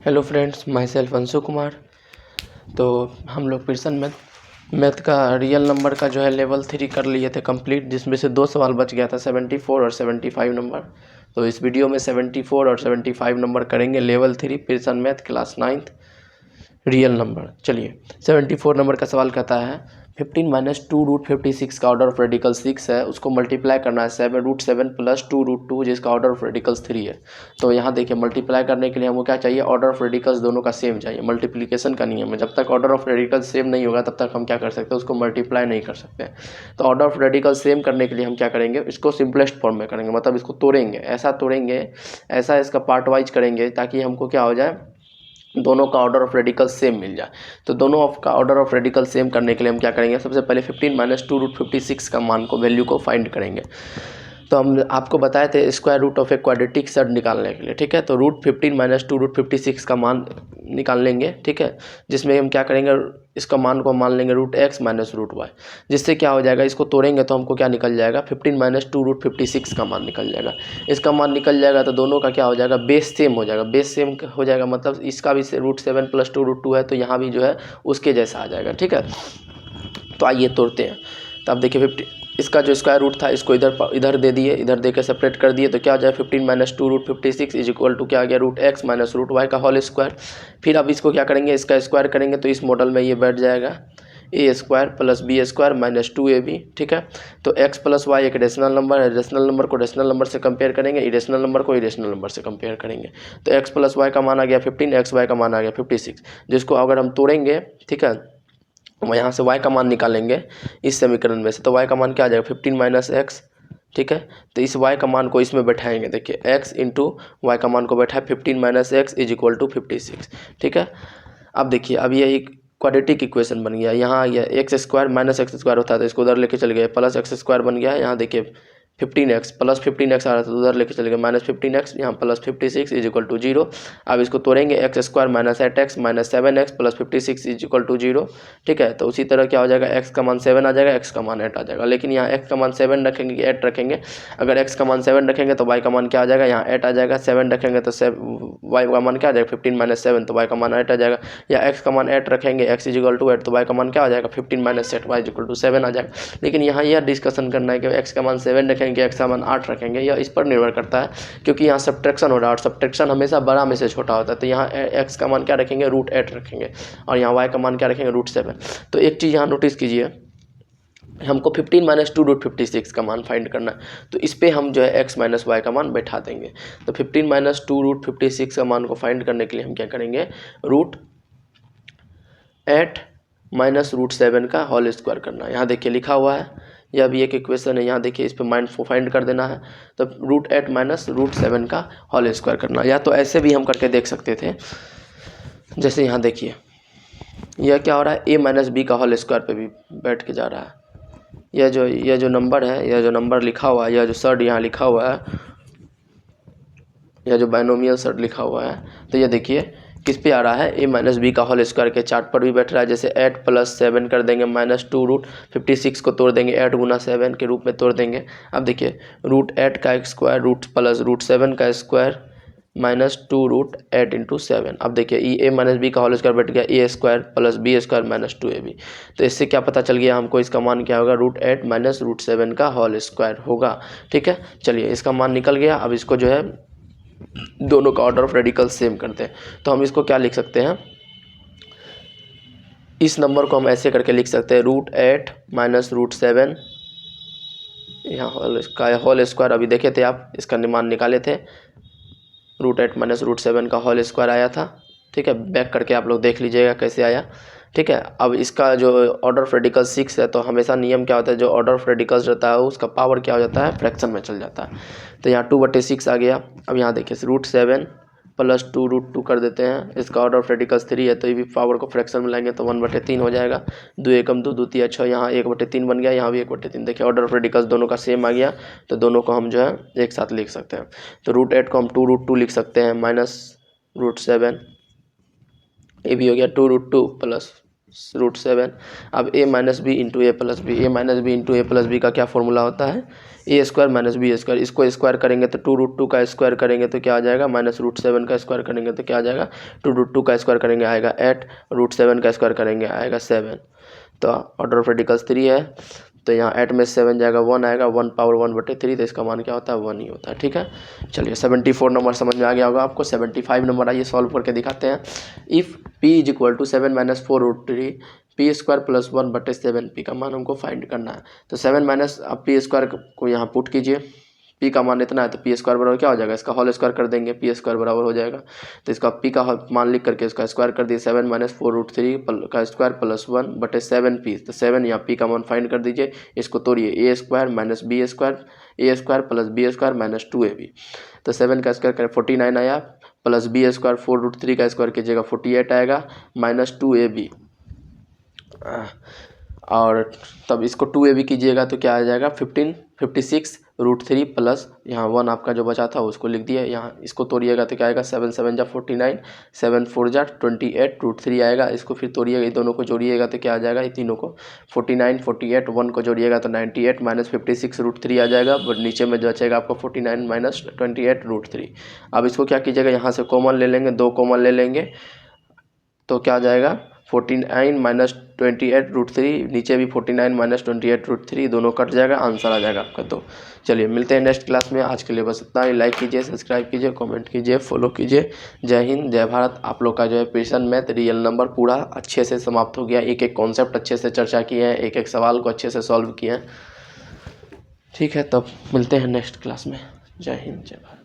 Hello friends, my self Anshu Kumar. तो हम लोग पियर्सन मैथ का रियल नंबर का जो है लेवल 3 कर लिए थे कंप्लीट, जिसमें से 2 सवाल बच गया था 74 और 75 नंबर। तो इस वीडियो में 74 और 75 नंबर करेंगे level 3 Pearson math class 9th real number. चलिए, 74 नंबर का सवाल कहता है 15 माइनस 2√56 का ऑर्डर ऑफ रेडिकल 6 है, उसको मल्टीप्लाई करना है 7√7 प्लस 2√2 जिसका ऑर्डर ऑफ रेडिकल्स 3 है। तो यहाँ देखिए, मल्टीप्लाई करने के लिए हमको क्या चाहिए, ऑर्डर ऑफ रेडिकल्स दोनों का सेम चाहिए। मल्टीप्लिकेशन का नियम है, जब तक ऑर्डर ऑफ रेडिकल्स सेम नहीं होगा तब तक हम क्या कर सकते हैं, उसको मल्टीप्लाई नहीं कर सकते। तो ऑर्डर ऑफ रेडिकल्स सेम करने के लिए हम क्या करेंगे, इसको सिंपलेस्ट फॉर्म में करेंगे, मतलब इसको तोड़ेंगे, ऐसा इसका पार्ट वाइज करेंगे ताकि हमको क्या हो जाए, दोनों का ऑर्डर ऑफ रेडिकल सेम मिल जाए। तो दोनों का ऑर्डर ऑफ रेडिकल सेम करने के लिए हम क्या करेंगे, सबसे पहले 15 माइनस 2√56 का मान को, वैल्यू को फाइंड करेंगे। तो हम आपको बताए थे square root of A quadratic set निकालने के लिए, ठीक है। तो √15 माइनस 2√56 का मान निकाल लेंगे, ठीक है, जिसमें हम क्या करेंगे, इसका मान को मान लेंगे √x माइनस √y, जिससे क्या हो जाएगा, इसको तोड़ेंगे तो हमको क्या निकल जाएगा, 15 माइनस 2√56 का मान निकल जाएगा। इसका मान निकल जाएगा तो दोनों का क्या हो जाएगा, बेस सेम हो जाएगा। बेस सेम हो जाएगा मतलब इसका भी √7 प्लस 2√2 है, तो यहाँ भी जो है उसके जैसा आ जाएगा, ठीक है। तो आइए तोड़ते हैं। तो अब देखिए, 50 इसका जो स्क्वायर रूट था इसको इधर दे दिए, इधर दे के सेपरेट कर दिए, तो क्या हो जाए, 15 माइनस 2√56 इज इक्वल टू क्या आ गया, √x माइनस √y का होल स्क्वायर। फिर अब इसको क्या करेंगे, इसका स्क्वायर करेंगे तो इस मॉडल में ये बैठ जाएगा a square plus B square minus 2ab, ठीक है। तो x प्लस वाई एक रेशनल नंबर है, रेशनल नंबर को रेशनल नंबर से कंपेयर करेंगे, इरेशनल नंबर को इरेशनल नंबर से कंपेयर करेंगे। तो x प्लस वाई का मान आ गया 15, एक्स वाई का मान आ गया 56, जिसको अगर हम तोड़ेंगे, ठीक है, यहाँ से y का मान निकालेंगे इस समीकरण में से, तो y का मान क्या आ जाएगा, 15 माइनस एक्स, ठीक है। तो इस y का मान को इसमें बैठाएंगे, देखिए x इंटू वाई का मान को बैठाए 15 minus X is equal to 56, ठीक है। अब देखिए, अब ये एक क्वाड्रेटिक इक्वेशन बन गया। यहाँ ये x square minus x square होता है तो इसको उधर लेके चले गए, प्लस एक्स स्क्वायर बन गया है। यहाँ देखिए 15x प्लस 15x आ रहा था तो उधर लेके चले गए, माइनस 15x, यहाँ प्लस 56 इज इक्वल टू 0। अब इसको तोड़ेंगे, X square minus 8x minus 7x plus 56 is equal to 0, ठीक है। तो उसी तरह क्या हो जाएगा, x का मान 7 आ जाएगा, x का मान 8 आ जाएगा। लेकिन यहाँ x का मान 7 रखेंगे कि 8 रखेंगे, अगर x का मान 7 रखेंगे तो y का मान क्या आ जाएगा, यहाँ 8 आ जाएगा। 7 रखेंगे तो y का मान क्या आ जाएगा, 15 माइनस 7, तो y का मान 8 आ जाएगा। या x का मान 8 रखेंगे, x इज इक्वल टू 8, तो y का मान क्या आ जाएगा, 15 minus 8, y is equal to 7 आ जाएगा। लेकिन यहाँ यह डिस्कशन करना है कि x का मान 7 रखेंगे, x का मान 8 रखेंगे, या इस पर निर्भर करता है, क्योंकि यहाँ सब्ट्रैक्शन हो रहा है और सब्ट्रैक्शन हमेशा बड़ा में से छोटा होता है। तो यहाँ x का मान क्या रखेंगे, √8 रखेंगे, और यहाँ y का मान क्या रखेंगे, √7। तो एक चीज़ यहाँ नोटिस कीजिए, हमको 15 माइनस 2√56 का मान फाइंड करना है, तो इस पर हम जो है x माइनस वाई का मान बैठा देंगे। तो 15 माइनस 2√56 का मान को फाइंड करने के लिए हम क्या करेंगे, √8 माइनस √7 का होल स्क्वायर करना है। यहाँ देखिए लिखा हुआ है, यह भी एक इक्वेशन है, यहाँ देखिए इस पर माइंड फाइंड कर देना है। तो √8 माइनस √7 का होल स्क्वायर करना है, या तो ऐसे भी हम करके देख सकते थे। जैसे यहाँ देखिए, यह क्या हो रहा है, a माइनस बी का होल स्क्वायर पे भी बैठ के जा रहा है। यह जो नंबर है, यह जो नंबर लिखा हुआ है, यह जो सर्ड यहाँ लिखा हुआ है, यह जो बाइनोमियल सर्ड लिखा हुआ है, तो ये देखिए किस पे आ रहा है, a माइनस बी का होल स्क्वायर के चार्ट पर भी बैठ रहा है। जैसे 8 प्लस 7 कर देंगे, माइनस 2√56 को तोड़ देंगे, 8 गुना 7 के रूप में तोड़ देंगे। अब देखिए √8 का स्क्वायर रूट प्लस √7 का स्क्वायर माइनस 2√8 इंटू 7। अब देखिए ए माइनस बी का होल स्क्वायर बैठ गया, A square plus B square minus 2ab। तो इससे क्या पता चल गया हमको, इसका मान क्या होगा, √8 माइनस √7 का होल स्क्वायर होगा, ठीक है। चलिए, इसका मान निकल गया। अब इसको जो है दोनों का ऑर्डर ऑफ रेडिकल सेम करते हैं, तो हम इसको क्या लिख सकते हैं, इस नंबर को हम ऐसे करके लिख सकते हैं, √8 माइनस √7, यहाँ होल स्क्वायर अभी देखे थे आप, इसका मान निकाले थे, √8 माइनस √7 का होल स्क्वायर आया था, ठीक है। बैक करके आप लोग देख लीजिएगा कैसे आया, ठीक है। अब इसका जो ऑर्डर ऑफ रेडिकल 6 है, तो हमेशा नियम क्या होता है, जो ऑर्डर ऑफ रेडिकल्स रहता है उसका पावर क्या हो जाता है, फ्रैक्शन में चल जाता है। तो यहाँ 2/6 आ गया। अब यहाँ देखिए √7 प्लस 2√2 कर देते हैं, इसका ऑर्डर ऑफ रेडिकल्स 3 है, तो ये भी पावर को फ्रैक्शन में लाएंगे तो 1/3 हो जाएगा। 2 एकम 2, 2 तिया 6, यहाँ 1/3 बन गया, यहाँ भी 1/3। देखिए ऑर्डर ऑफ रेडिकल्स दोनों का सेम आ गया, तो दोनों को हम जो है एक साथ लिख सकते हैं। तो √8 को हम 2√2 लिख सकते हैं, माइनस √7, ये भी हो गया 2√2 प्लस √7। अब a minus B into A plus B, A minus B into A plus B का क्या फॉर्मूला होता है, A square minus B square. इसको स्क्वायर करेंगे तो 2√2 का स्क्वायर करेंगे तो क्या आ जाएगा, -√7 का स्क्वायर करेंगे तो क्या आ जाएगा, 2√2 का स्क्वायर करेंगे आएगा 8, √7 का स्क्वायर करेंगे आएगा 7। तो ऑर्डर ऑफ रेडिकल्स 3 है, तो यहाँ 8 में 7 जाएगा 1 आएगा, 1 पावर 1/3, तो इसका मान क्या होता है 1 ही होता है। ठीक है, चलिए 74 नंबर समझ में आ गया होगा आपको। 75 नंबर आइए सॉल्व करके दिखाते हैं। इफ़ p = 7 - 4√3 p² + 1/7 p का मान हमको फाइंड करना है। तो 7 माइनस अब p² को यहाँ पुट कीजिए, p का मान इतना है तो p² बराबर क्या हो जाएगा, इसका होल स्क्वायर कर देंगे, p² बराबर हो जाएगा। तो इसका p का मान लिख करके इसका स्क्वायर कर दिए, 7 - 4√3 का स्क्वायर + 1/7p। तो 7 यहाँ p का मान फाइंड कर दीजिए, इसको तोड़िए, a² - b² a² + b² - 2ab। तो 7 का स्क्वायर करें 49 आया, प्लस b² 4√3 का स्क्वायर कीजिएगा 48 आएगा, -2ab। और तब इसको 2ab कीजिएगा तो क्या आ जाएगा 56√3 प्लस यहाँ 1 आपका जो बचा था उसको लिख दिया। यहाँ इसको तोड़िएगा तो क्या आएगा, 7 7 जा 49, 7 4 जा 28, √3 आएगा। इसको फिर तोड़िएगा, ये दोनों को जोड़िएगा तो क्या आ जाएगा, ये तीनों को 49 48 1 को जोड़िएगा तो 98 -56√3 आ जाएगा। बट नीचे में जो बचेगा आपको 49 - 28 √3। अब इसको क्या कीजिएगा, यहाँ से कॉमन ले लेंगे, 2 कॉमन ले लेंगे तो क्या आ जाएगा 49 - 28 √3, नीचे भी 49 - 28 √3, दोनों कट जाएगा, आंसर आ जाएगा आपका 2। चलिए मिलते हैं नेक्स्ट क्लास में। आज के लिए बस इतना ही। लाइक कीजिए, सब्सक्राइब कीजिए, कमेंट कीजिए, फॉलो कीजिए। जय हिंद, जय भारत। आप लोग का जो है प्रिंसन मैथ रियल नंबर पूरा अच्छे से समाप्त हो गया। एक एक कॉन्सेप्ट अच्छे से चर्चा किए हैं, एक एक सवाल को अच्छे से सॉल्व किए हैं। ठीक है, तब मिलते हैं नेक्स्ट क्लास में। जय हिंद, जय भारत।